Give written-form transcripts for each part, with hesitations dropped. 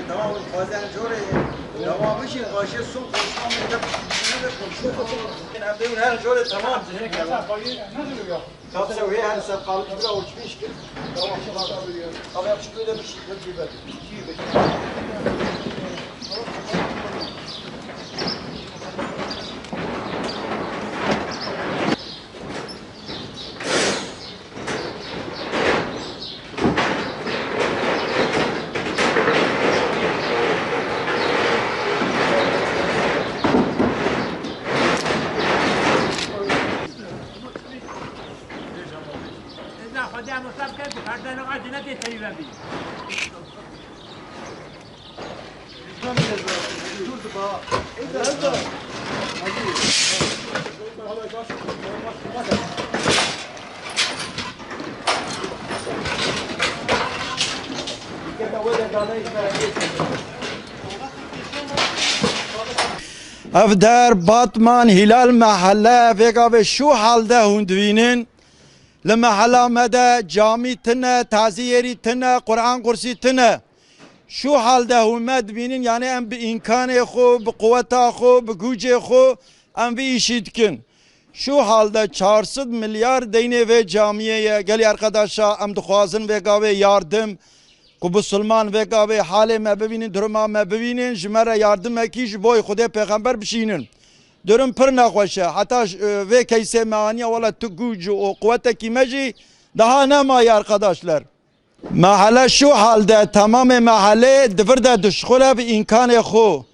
Tamam, bazen jore devamı için karşı son konuşmamı yapıp her jore tamam. Kapsa ve her sen kalıp bir uçmuş ki. Tamam. Abi yapışık öyle bir şey gibi. Ev der Batman Hilal mahalle vega ve şu halde hundvinin li mahala me de cami tine, taziyeri tine, Kur'an kursi tine. Şu halde hümet binin yani em bi imkanı xo, bi kuvveta xo, bi güce xo em bi işi dikin. Şu halde 400 milyar deyne ve camiyeye geli arkadaşa em dixwazin vega ve yardım ku Müslüman vega ve hale me bibinin, duruma me bibinin, jimere yardım eki ji boy Xudê peygamber bişinin. Durum pir naxweşe. Hatta ve keyse meaniye valla tu gücü o kuvveteki meci daha nemayi arkadaşlar. Mahalle şu halde tamam mahalle divirde düşkule bir imkanı xo.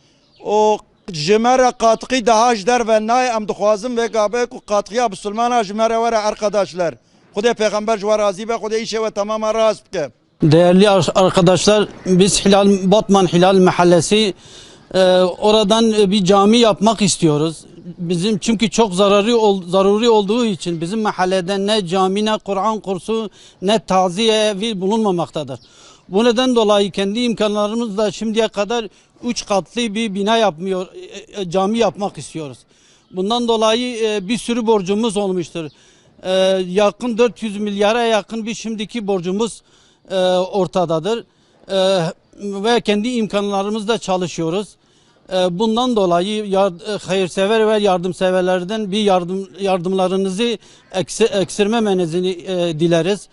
O jimere katkı daha jder ve nay em dixwazin vega be ku katkıya Müslümana jimere vere arkadaşlar. Xudê peygamber ji we razî be, Xudê işe ve tamamen rast bike. Değerli arkadaşlar, biz Batman Hilal Mahallesi oradan bir cami yapmak istiyoruz. Bizim çünkü çok zaruri olduğu için bizim mahallede ne cami, ne Kur'an kursu, ne taziye evi bulunmamaktadır. Bu neden dolayı kendi imkanlarımızla şimdiye kadar 3 katlı bir bina cami yapmak istiyoruz. Bundan dolayı bir sürü borcumuz olmuştur. Yakın 400 milyara yakın bir şimdiki borcumuz ortadadır ve kendi imkanlarımızla çalışıyoruz. Bundan dolayı hayırsever ve yardımseverlerden bir yardımlarınızı eksilmemenizi dileriz.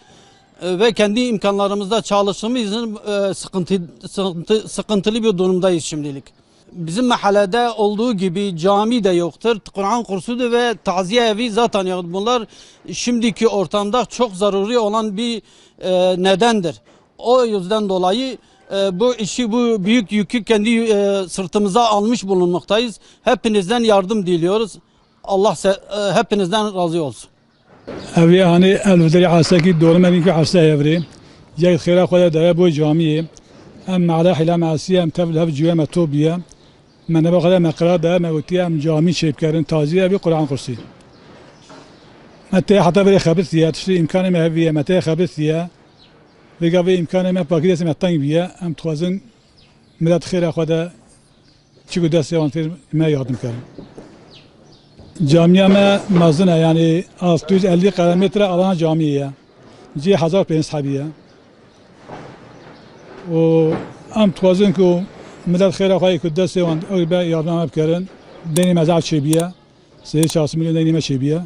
Ve kendi imkanlarımızla çalıştığımız için sıkıntılı bir durumdayız şimdilik. Bizim mahallede olduğu gibi cami de yoktur, Kur'an kursu da ve taziye evi zaten yok. Bunlar şimdiki ortamda çok zaruri olan bir nedendir. O yüzden dolayı bu büyük yükü kendi sırtımıza almış bulunmaktayız. Hepinizden yardım diliyoruz. Allah hepinizden razı olsun. Evri hani elvderi asaki doğru menki asa evri. Yek khira khoda da bu camiye. Em ala hila masiye em tevlev juya metobiye. Men ba khoda maqra da mawtiye em cami şebkerin taziye ve Kur'an kursi. Mete hatta bir khabit ya tşri imkanı mehviye mete khabit ya. Ve ve imkanı me pakide semetan biye em twazın millet khira khoda çıkı da sevantir me yardım kerim. Camiye mazına yani 650 kilometre alan camiye. Ci 1500 sahibiye. O am twazın ki millet khira khoy kudda sevan öyle yardım yapkerin. Deni mezar çebiye. سه 4 میلیون نیمه چی بیه